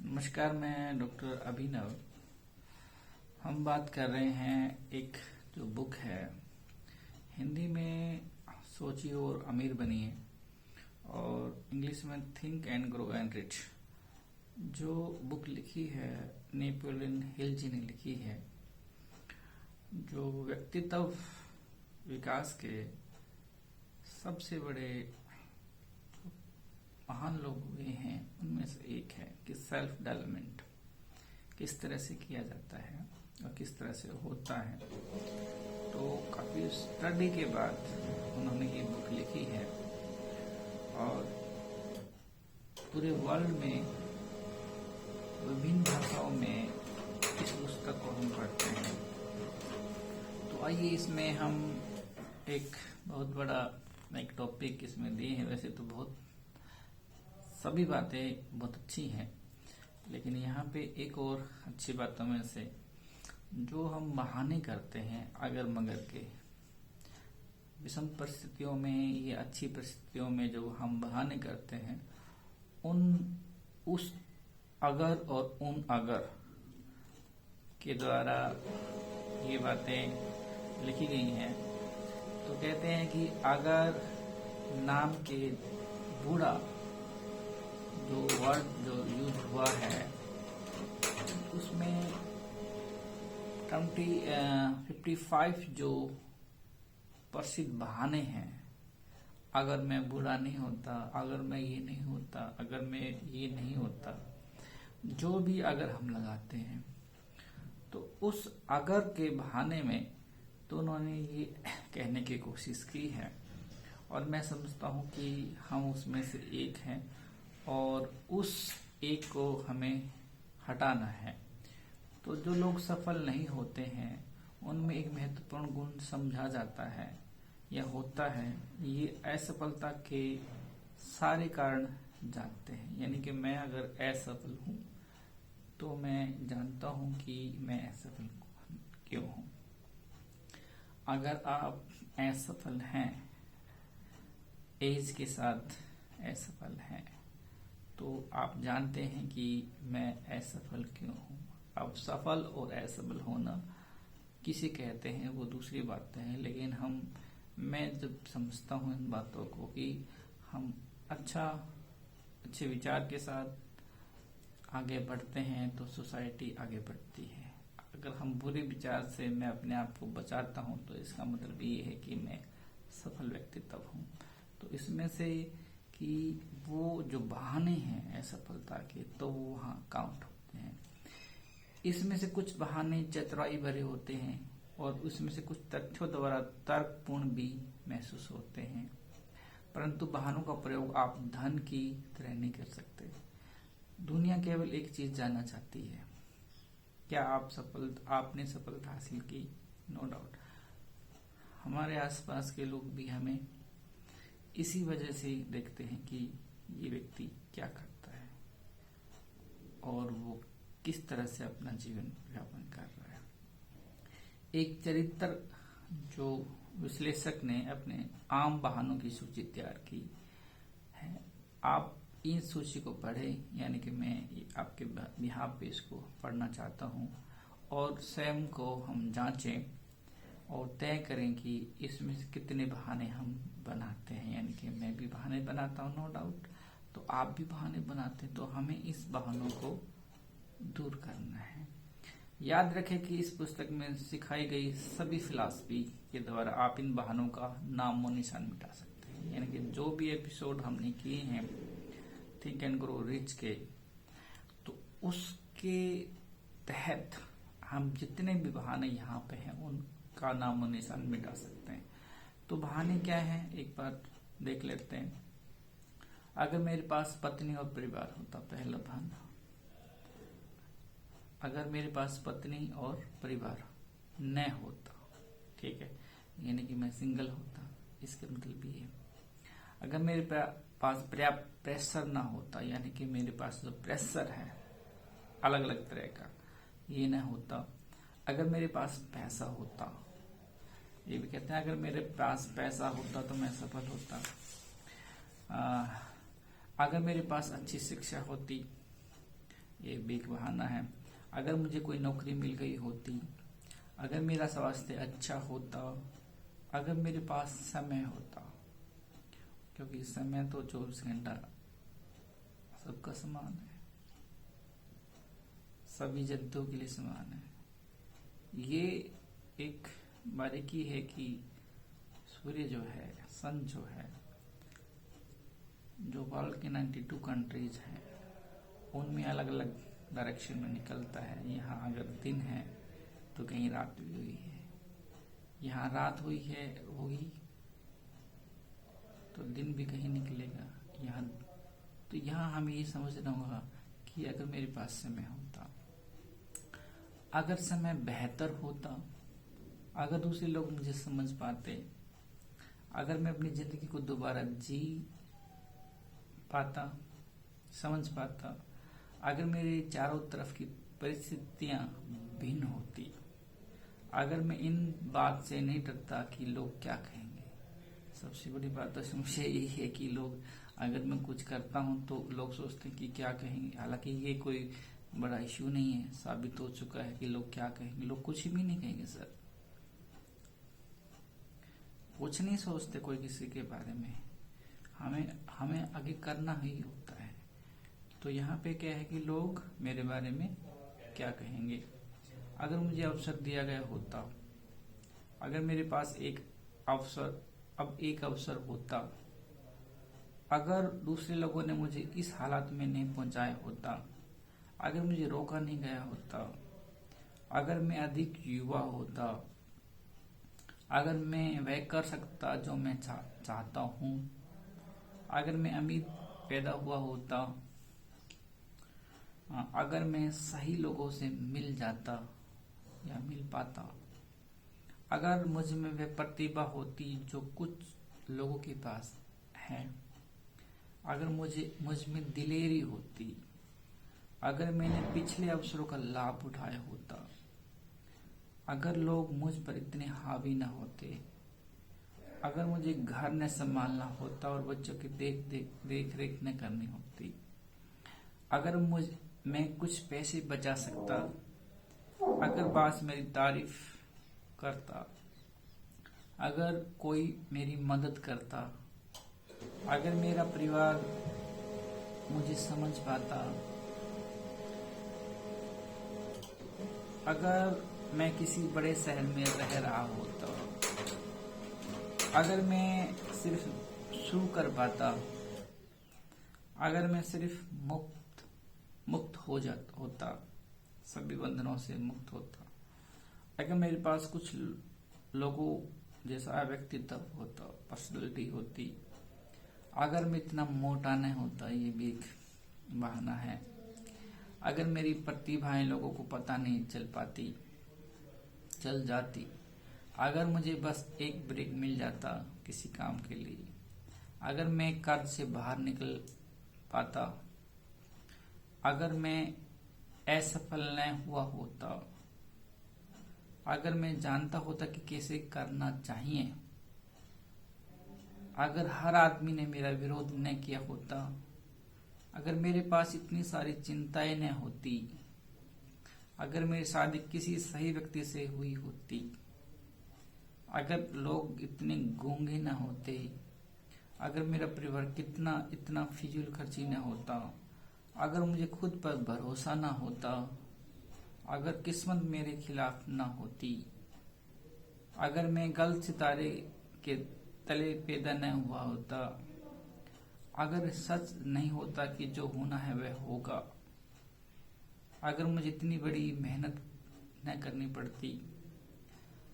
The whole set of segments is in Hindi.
नमस्कार, मैं डॉक्टर अभिनव। हम बात कर रहे हैं एक जो बुक है हिंदी में सोचिए और अमीर बनिए और इंग्लिश में think and grow and rich. जो बुक लिखी है नेपोलियन हिल जी ने लिखी है। जो व्यक्तित्व विकास के सबसे बड़े महान लोग हुए हैं उनमें से एक है कि सेल्फ डेवलपमेंट किस तरह से किया जाता है और किस तरह से होता है। तो काफी स्टडी के बाद उन्होंने ये बुक लिखी है और पूरे वर्ल्ड में विभिन्न भाषाओं में इस पुस्तक को हम पढ़ते हैं। तो आइए इसमें हम एक बहुत बड़ा एक टॉपिक इसमें दिए हैं। वैसे तो बहुत सभी बातें बहुत अच्छी हैं, लेकिन यहाँ पे एक और अच्छी बातों में से जो हम बहाने करते हैं अगर मगर के विषम परिस्थितियों में या अच्छी परिस्थितियों में जो हम बहाने करते हैं उस अगर और उन अगर के द्वारा ये बातें लिखी गई हैं। तो कहते हैं कि अगर नाम के बूढ़ा जो वर्ड जो यूज हुआ है उसमें 55 जो प्रसिद्ध बहाने हैं। अगर मैं बूढ़ा नहीं होता, अगर मैं ये नहीं होता, अगर मैं ये नहीं होता, जो भी अगर हम लगाते हैं तो उस अगर के बहाने में तो उन्होंने ये कहने की कोशिश की है और मैं समझता हूँ कि हम उसमें से एक हैं और उस एक को हमें हटाना है। तो जो लोग सफल नहीं होते हैं उनमें एक महत्वपूर्ण गुण समझा जाता है या होता है, ये असफलता के सारे कारण जानते हैं। यानी कि मैं अगर असफल हूं तो मैं जानता हूं कि मैं असफल क्यों हूं। अगर आप असफल हैं, एज के साथ असफल हैं, तो आप जानते हैं कि मैं असफल क्यों हूं। अब सफल और असफल होना किसे कहते हैं वो दूसरी बातें हैं, लेकिन मैं जब समझता हूं इन बातों को कि हम अच्छे विचार के साथ आगे बढ़ते हैं तो सोसाइटी आगे बढ़ती है। अगर हम बुरे विचार से मैं अपने आप को बचाता हूं तो इसका मतलब ये है कि मैं सफल व्यक्तित्व हूं। तो इसमें से कि वो जो बहाने हैं असफलता के तो वो वहां काउंट होते हैं। इसमें से कुछ बहाने चतुराई भरे होते हैं और उसमें से कुछ तथ्यों द्वारा तर्कपूर्ण भी महसूस होते हैं, परंतु बहानों का प्रयोग आप धन की तरह नहीं कर सकते। दुनिया केवल एक चीज जानना चाहती है, क्या आपने सफलता हासिल की। नो डाउट हमारे आसपास के लोग भी हमें इसी वजह से देखते हैं कि ये व्यक्ति क्या करता है और वो किस तरह से अपना जीवन यापन कर रहा है। एक चरित्र जो विश्लेषक ने अपने आम बहानों की सूची तैयार की है, आप इन सूची को पढ़ें। यानी कि मैं आपके बिहाफ पे इसको पढ़ना चाहता हूँ और स्वयं को हम जांचें और तय करें कि इसमें से कितने बहाने हम बनाते हैं। यानी कि मैं भी बहाने बनाता हूँ, नो डाउट, तो आप भी बहाने बनाते हैं। तो हमें इस बहानों को दूर करना है। याद रखें कि इस पुस्तक में सिखाई गई सभी फिलॉसफी के द्वारा आप इन बहानों का नाम और निशान मिटा सकते हैं। यानी कि जो भी एपिसोड हमने किए हैं थिंक एंड ग्रो रिच के, तो उसके तहत हम जितने भी बहाने यहाँ पे हैं उनका नाम और निशान मिटा सकते हैं। तो बहाने क्या है एक बार देख लेते हैं। अगर मेरे पास पत्नी और परिवार होता, पहला बहाना, अगर मेरे पास पत्नी और परिवार न होता, ठीक है, यानी कि मैं सिंगल होता, इसके मतलब ये है। अगर मेरे पास पर्याप्त प्रेशर ना होता, यानी कि मेरे पास जो प्रेशर है अलग अलग तरह का, ये ना होता। अगर मेरे पास पैसा होता, ये भी कहते हैं अगर मेरे पास पैसा होता तो मैं सफल होता। अगर मेरे पास अच्छी शिक्षा होती, ये भी एक बहाना है। अगर मुझे कोई नौकरी मिल गई होती, अगर मेरा स्वास्थ्य अच्छा होता, अगर मेरे पास समय होता, क्योंकि समय तो 24 घंटा सबका समान है, सभी जंतुओं के लिए समान है। ये एक बारीकी है कि सूर्य जो है, सन जो है, जो वर्ल्ड के 92 कंट्रीज हैं उनमें अलग अलग डायरेक्शन में निकलता है। यहाँ अगर दिन है तो कहीं रात भी हुई है, यहाँ रात हुई है होगी तो दिन भी कहीं निकलेगा यहाँ। तो यहाँ हमें ये समझना होगा कि अगर मेरे पास समय होता, अगर समय बेहतर होता, अगर दूसरे लोग मुझे समझ पाते, अगर मैं अपनी जिंदगी को दोबारा जी पाता, समझ पाता, अगर मेरे चारों तरफ की परिस्थितियां भिन्न होती, अगर मैं इन बात से नहीं डरता कि लोग क्या कहेंगे। सबसे बड़ी बात तो मुझे यही है कि लोग, अगर मैं कुछ करता हूं तो लोग सोचते हैं कि क्या कहेंगे। हालांकि ये कोई बड़ा इश्यू नहीं है, साबित हो चुका है कि लोग क्या कहेंगे। लोग कुछ भी नहीं कहेंगे सर, कुछ नहीं सोचते कोई किसी के बारे में। हमें आगे करना ही होता है। तो यहाँ पे क्या है कि लोग मेरे बारे में क्या कहेंगे। अगर मुझे अवसर दिया गया होता, अगर मेरे पास एक अवसर होता, अगर दूसरे लोगों ने मुझे इस हालत में नहीं पहुंचाया होता, अगर मुझे रोका नहीं गया होता, अगर मैं अधिक युवा होता, अगर मैं वह कर सकता जो मैं चाहता हूं, अगर मैं अमीर पैदा हुआ होता, अगर मैं सही लोगों से मिल जाता या मिल पाता, अगर मुझ में वह प्रतिभा होती जो कुछ लोगों के पास है, अगर मुझ में दिलेरी होती, अगर मैंने पिछले अवसरों का लाभ उठाया होता, अगर लोग मुझ पर इतने हावी न होते, अगर मुझे घर न संभालना होता और बच्चों की देख रेख न करनी होती, अगर मैं कुछ पैसे बचा सकता, अगर बास मेरी तारीफ करता, अगर कोई मेरी मदद करता, अगर मेरा परिवार मुझे समझ पाता, अगर मैं किसी बड़े शहर में रह रहा होता, अगर मैं सिर्फ सू कर पाता, अगर मैं सिर्फ मुक्त होता, सभी बंधनों से मुक्त होता, अगर मेरे पास कुछ लोगों जैसा व्यक्तित्व होता, पर्सनैलिटी होती, अगर मैं इतना मोटा नहीं होता, ये भी एक बहाना है, अगर मेरी प्रतिभाएं लोगों को पता नहीं चल जाती, अगर मुझे बस एक ब्रेक मिल जाता किसी काम के लिए, अगर मैं कर्ज से बाहर निकल पाता, अगर मैं असफल न हुआ होता, अगर मैं जानता होता कि कैसे करना चाहिए, अगर हर आदमी ने मेरा विरोध न किया होता, अगर मेरे पास इतनी सारी चिंताएं न होती, अगर मेरी शादी किसी सही व्यक्ति से हुई होती, अगर लोग इतने गूंगे न होते, अगर मेरा परिवार इतना फिजूल खर्ची न होता, अगर मुझे खुद पर भरोसा न होता, अगर किस्मत मेरे खिलाफ न होती, अगर मैं गलत सितारे के तले पैदा न हुआ होता, अगर सच नहीं होता कि जो होना है वह होगा, अगर मुझे इतनी बड़ी मेहनत न करनी पड़ती,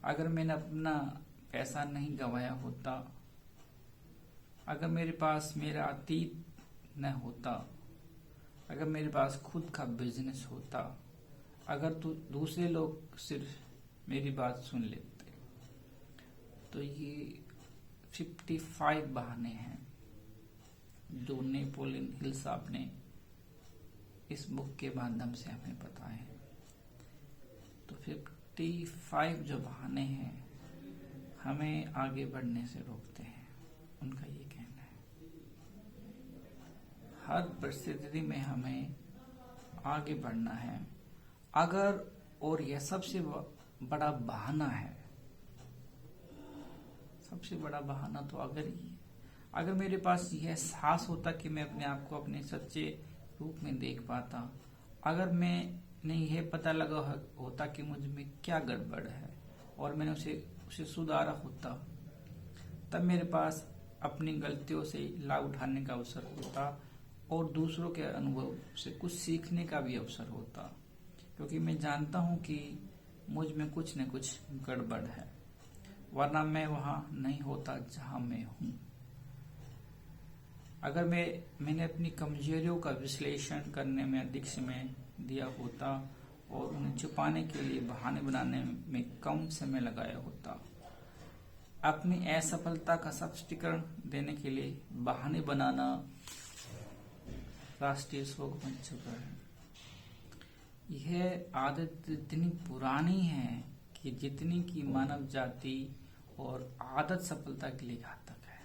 अगर मैंने अपना पैसा नहीं गंवाया होता, अगर मेरे पास मेरा अतीत न होता, अगर मेरे पास खुद का बिजनेस होता, अगर तो दूसरे लोग सिर्फ मेरी बात सुन लेते। तो ये 55 बहाने हैं जो नेपोलियन हिल साहब ने इस बुक के माध्यम से हमें बताए हैं। तो 55 जो बहाने हैं हमें आगे बढ़ने से रोकते हैं, उनका ये कहना है। हर परिस्थिति में हमें आगे बढ़ना है। अगर, और यह सबसे बड़ा बहाना है, सबसे बड़ा बहाना तो अगर ही है। अगर मेरे पास यह साहस होता कि मैं अपने आप को अपने सच्चे रूप में देख पाता, अगर मैंने यह पता लगा होता कि मुझ में क्या गड़बड़ है और मैंने उसे सुधारा होता, तब मेरे पास अपनी गलतियों से लाभ उठाने का अवसर होता और दूसरों के अनुभव से कुछ सीखने का भी अवसर होता, क्योंकि मैं जानता हूं कि मुझ में कुछ न कुछ गड़बड़ है, वरना मैं वहां नहीं होता जहां मैं हूं। अगर मैंने अपनी कमजोरियों का विश्लेषण करने में अधिक समय दिया होता और उन्हें छुपाने के लिए बहाने बनाने में कम समय लगाया होता, अपनी असफलता का स्पष्टीकरण देने के लिए बहाने बनाना राष्ट्रीय शोक बन चुका है। यह आदत इतनी पुरानी है कि जितनी की मानव जाति और आदत सफलता के लिए घातक है।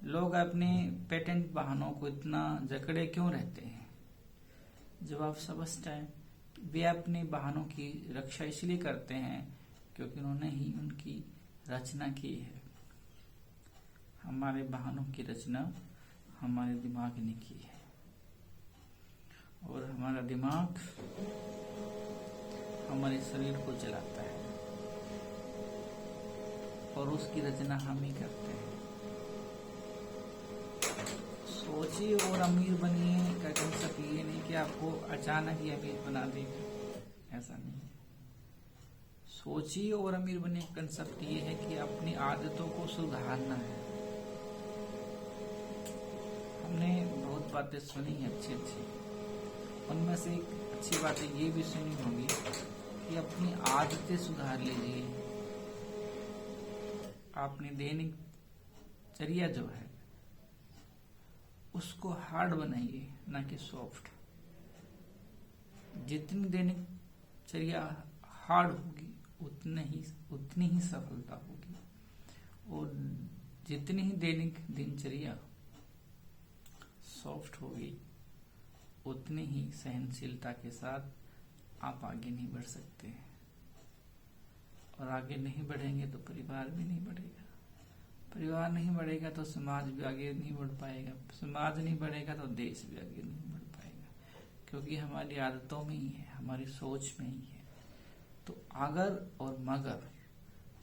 लोग अपने पेटेंट बहानों को इतना जकड़े क्यों रहते हैं? जवाब स्पष्ट है। वे अपने बहानों की रक्षा इसलिए करते हैं क्योंकि उन्होंने ही उनकी रचना की है। हमारे बहानों की रचना हमारे दिमाग ने की है और हमारा दिमाग हमारे शरीर को चलाता है और उसकी रचना हम ही करते हैं। सोचिए और अमीर बनिए का कंसेप्ट ये नहीं कि आपको अचानक ही अमीर बना देगा, ऐसा नहीं है। सोचिए और अमीर बनने का कंसेप्ट ये है कि अपनी आदतों को सुधारना है। हमने बहुत बातें सुनी है अच्छी अच्छी, उनमें से एक अच्छी बात ये भी सुनी होगी कि अपनी आदतें सुधार लीजिए। आपने दैनिक चर्या जो है उसको हार्ड बनाइए, ना कि सॉफ्ट। जितनी दैनिक चर्या हार्ड होगी उतनी ही सफलता होगी, और जितनी ही दैनिक दिनचर्या सॉफ्ट होगी उतनी ही सहनशीलता के साथ आप आगे नहीं बढ़ सकते हैं। और आगे नहीं बढ़ेंगे तो परिवार भी नहीं बढ़ेगा, परिवार नहीं बढ़ेगा तो समाज भी आगे नहीं बढ़ पाएगा, समाज नहीं बढ़ेगा तो देश भी आगे नहीं बढ़ पाएगा, क्योंकि हमारी आदतों में ही है, हमारी सोच में ही है। तो अगर और मगर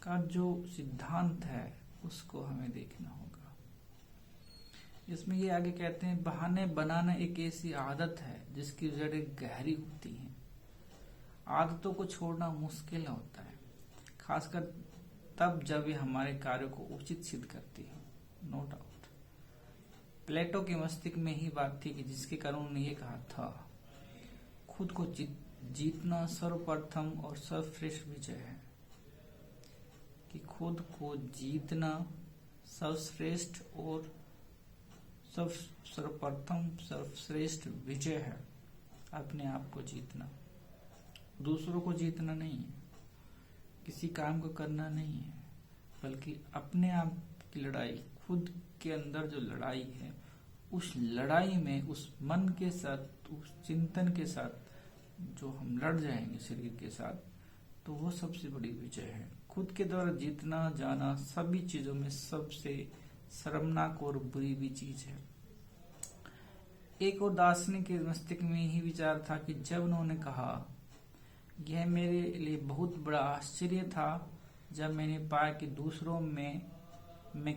का जो सिद्धांत है उसको हमें देखना होगा। इसमें ये आगे कहते हैं, बहाने बनाना एक ऐसी आदत है जिसकी जड़ें गहरी होती हैं। आदतों को छोड़ना मुश्किल होता है, खासकर तब जब वे हमारे कार्यों को उचित सिद्ध करती है। नो डाउट प्लेटो के मस्तिष्क में ही बात थी कि जिसके कारण उन्होंने ये कहा था, खुद को जीतना सर्वप्रथम और सर्वश्रेष्ठ विजय है। कि खुद को जीतना सर्वश्रेष्ठ और सर्वप्रथम सर्वश्रेष्ठ विजय है। अपने आप को जीतना, दूसरों को जीतना नहीं है, किसी काम को करना नहीं है, बल्कि अपने आप की लड़ाई, खुद के अंदर जो लड़ाई है, उस लड़ाई में उस मन के साथ, उस चिंतन के साथ जो हम लड़ जाएंगे शरीर के साथ, तो वो सबसे बड़ी विजय है। खुद के द्वारा जीतना जाना सभी चीजों में सबसे शर्मनाक और बुरी भी चीज है। एक और दार्शनिक के मस्तिष्क में ही विचार था कि जब उन्होंने कहा, यह मेरे लिए बहुत बड़ा आश्चर्य था जब मैंने पाया कि दूसरों में मैं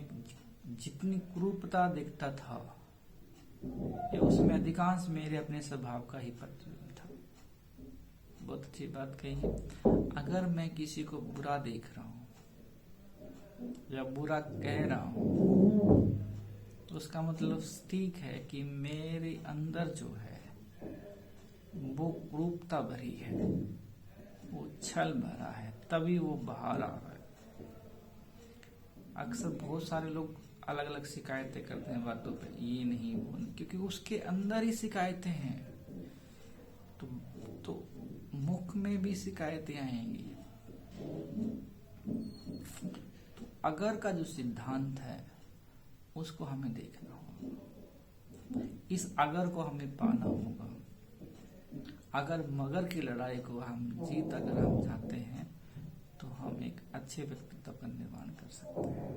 जितनी क्रूरता देखता था, उसमें अधिकांश मेरे अपने स्वभाव का ही प्रतिबिंब था। बहुत अच्छी बात कही। अगर मैं किसी को बुरा देख रहा हूं या बुरा कह रहा हूं, तो उसका मतलब ठीक है कि मेरे अंदर जो है वो क्रूरता भरी है, वो छल भरा है, तभी वो बाहर आ रहा है। अक्सर बहुत सारे लोग अलग अलग शिकायतें करते हैं बातों पे, ये नहीं वो नहीं, क्योंकि उसके अंदर ही शिकायतें हैं। तो मुख में भी शिकायतें आएंगी। तो अगर का जो सिद्धांत है उसको हमें देखना होगा, इस अगर को हमें पाना होगा। अगर मगर की लड़ाई को हम जीत अगर हम चाहते हैं तो हम एक अच्छे व्यक्तित्व का निर्माण कर सकते हैं,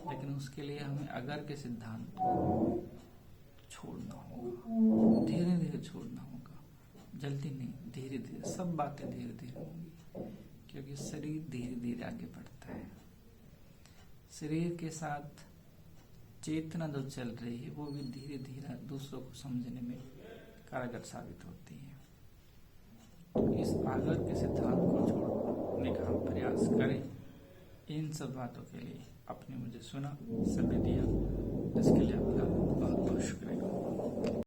लेकिन उसके लिए हमें अगर के सिद्धांत को छोड़ना होगा, धीरे धीरे छोड़ना होगा, जल्दी नहीं, धीरे धीरे। सब बातें धीरे धीरे होंगी, क्योंकि शरीर धीरे धीरे आगे बढ़ता है। शरीर के साथ चेतना जो चल रही है वो भी धीरे धीरे दूसरों को समझने में कारगर साबित होती है। तो इस आगर के सिद्धांत को छोड़ने का हम प्रयास करें। इन सब बातों के लिए आपने मुझे सुना, समय दिया, इसके लिए आपका बहुत बहुत शुक्रिया।